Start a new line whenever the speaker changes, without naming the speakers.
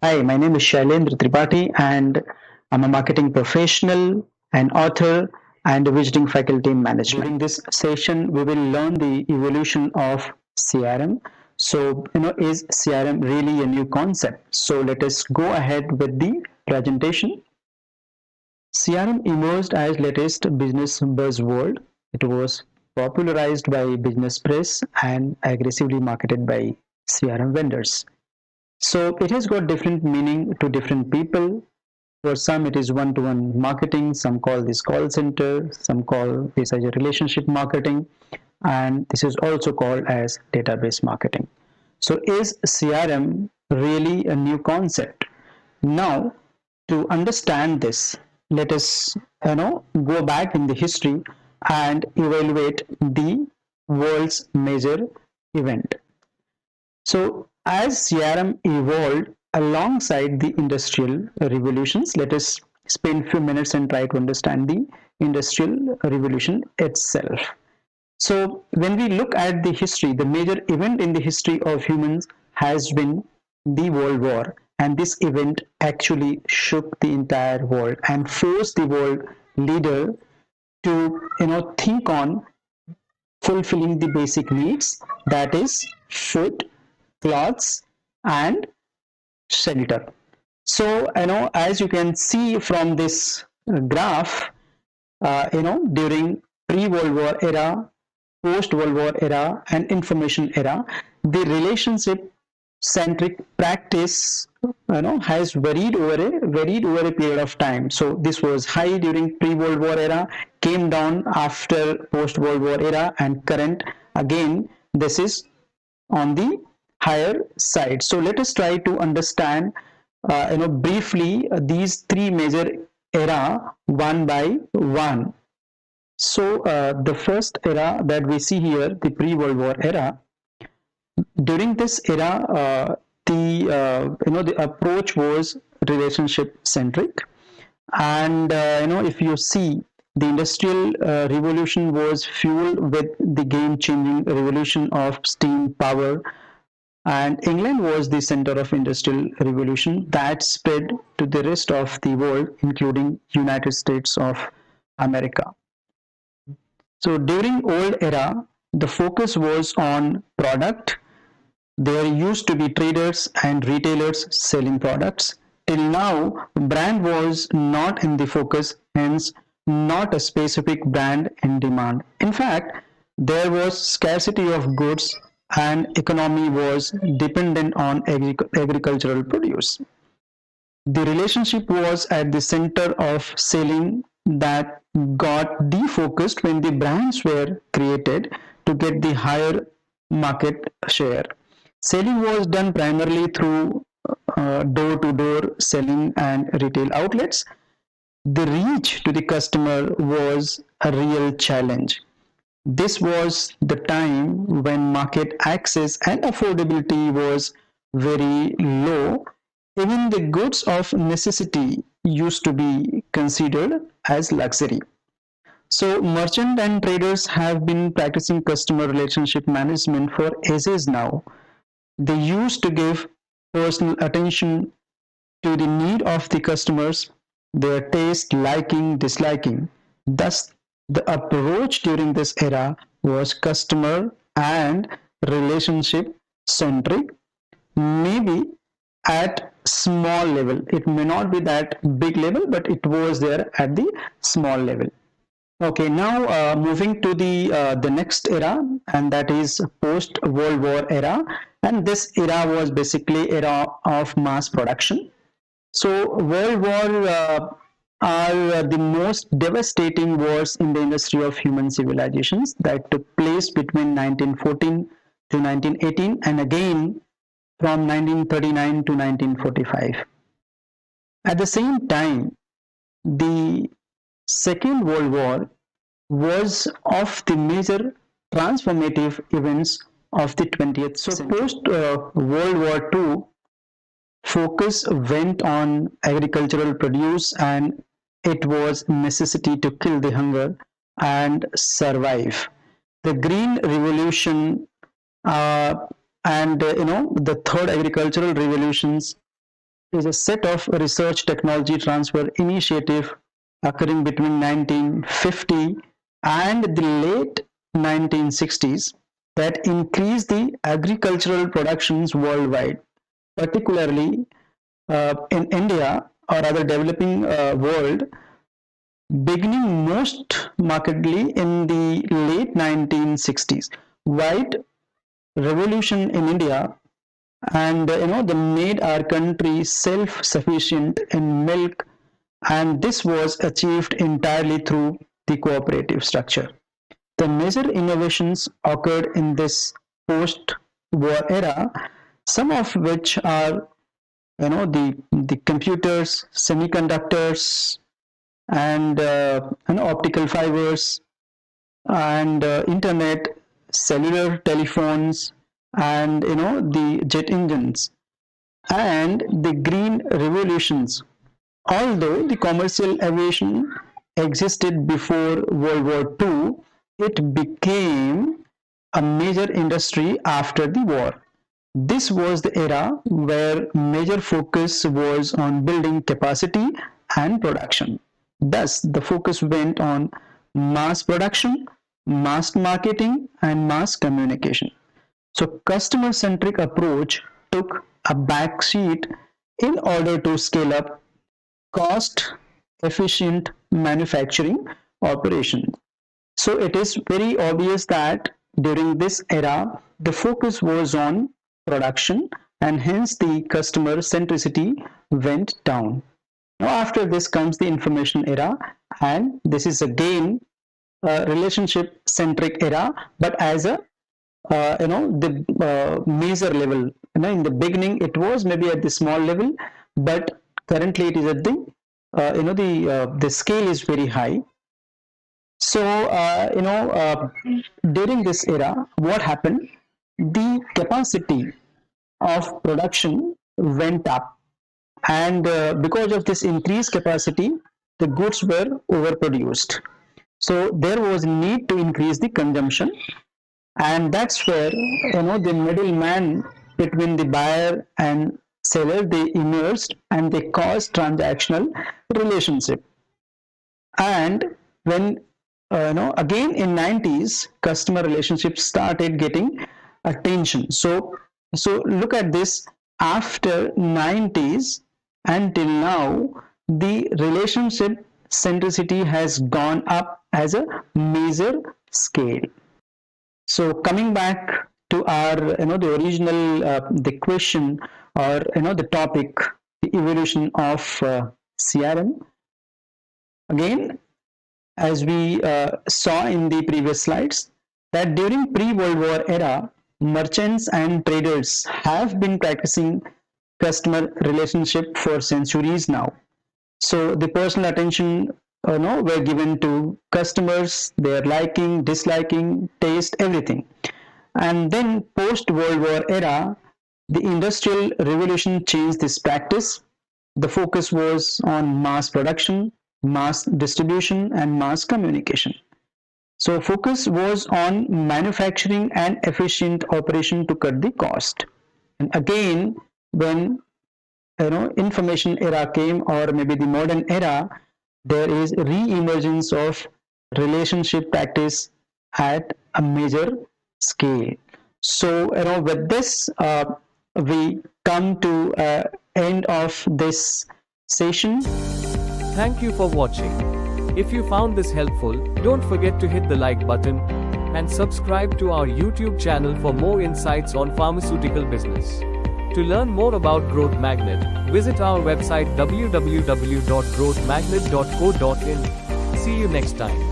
Hi, my name is Shailendra Tripathi, and I'm a marketing professional, an author, and a visiting faculty in management. During this session, we will learn the evolution of CRM. So, is CRM really a new concept? So, let us go ahead with the presentation. CRM emerged as latest business buzzword. It was popularized by business press and aggressively marketed by CRM vendors. So it has got different meaning to different people. For some, it is one-to-one marketing. Some call this call center. Some call this as a relationship marketing, and this is also called as database marketing. So, is CRM really a new concept? Now, to understand this, let us go back in the history and evaluate the world's major event. So, as CRM evolved alongside the industrial revolutions, let us spend a few minutes and try to understand the industrial revolution itself. So, when we look at the history, the major event in the history of humans has been the World War, and this event actually shook the entire world and forced the world leader to think on fulfilling the basic needs, that is food, clothes, and shelter. So, as you can see from this graph, during pre-World War era, post-World War era, and information era, the relationship centric practice has varied over a period of time. So this was high during pre-World War era, came down after post-World War era, and current again this is on the higher side. So let us try to understand briefly these three major era one by one. So the first era that we see here, the pre-World War era, during this era, the approach was relationship centric, and if you see, the industrial revolution was fueled with the game-changing revolution of steam power, and England was the center of industrial revolution that spread to the rest of the world, including United States of America. So during old era, the focus was on product. There used to be traders and retailers selling products. Till now, brand was not in the focus, hence not a specific brand in demand. In fact, there was scarcity of goods and economy was dependent on agricultural produce. The relationship was at the center of selling that got defocused when the brands were created to get the higher market share. Selling was done primarily through door-to-door selling and retail outlets. The reach to the customer was a real challenge. This was the time when market access and affordability was very low. Even the goods of necessity used to be considered as luxury. So merchant and traders have been practicing customer relationship management for ages now. They used to give personal attention to the need of the customers, their taste, liking, disliking. Thus, the approach during this era was customer and relationship centric, maybe at small level. It may not be that big level, but it was there at the small level. Okay, now moving to the next era, and that is post World War era, and this era was basically era of mass production. So World War are the most devastating wars in the history of human civilizations that took place between 1914 to 1918, and again from 1939 to 1945. At the same time, the Second World War was of the major transformative events of the 20th century. So post World War II, focus went on agricultural produce, and it was necessity to kill the hunger and survive. The Green Revolution and the third agricultural revolutions is a set of research technology transfer initiative occurring between 1950 and the late 1960s that increased the agricultural productions worldwide, particularly in India or other developing world, beginning most markedly in the late 1960s. White revolution in India, and they made our country self-sufficient in milk, and this was achieved entirely through the cooperative structure. The major innovations occurred in this post-war era, some of which are the computers, semiconductors, and optical fibers, and internet, cellular telephones, and the jet engines, and the green revolutions. Although the commercial aviation existed before World War II, it became a major industry after the war. This was the era where major focus was on building capacity and production. Thus, the focus went on mass production, mass marketing, and mass communication. So, customer-centric approach took a backseat in order to scale up cost-efficient manufacturing operations. So, it is very obvious that during this era, the focus was on production, and hence the customer centricity went down. Now, after this comes the information era, and this is again a relationship centric era, but as a the major level. In the beginning it was maybe at the small level, but currently it is at the the scale is very high. So during this era, what happened? The capacity of production went up, and because of this increased capacity, the goods were overproduced. So there was need to increase the consumption, and that's where the middleman between the buyer and seller, they emerged, and they caused transactional relationship. And when again in 90s, customer relationships started getting attention. So look at this, after 90s until now, the relationship centricity has gone up as a major scale. So coming back to our the original the question, or the topic, the evolution of CRM. Again, as we saw in the previous slides, that during pre-World War era, merchants and traders have been practicing customer relationship for centuries now. So the personal attention were given to customers, their liking, disliking, taste, everything. And then post World War era, the industrial revolution changed this practice. The focus was on mass production, mass distribution, and mass communication. So focus was on manufacturing and efficient operation to cut the cost. And again, when information era came, or maybe the modern era, there is re-emergence of relationship practice at a major scale. So with this, we come to end of this session.
Thank you for watching. If you found this helpful, don't forget to hit the like button and subscribe to our YouTube channel for more insights on pharmaceutical business. To learn more about Growth Magnet, visit our website www.growthmagnet.co.in. See you next time.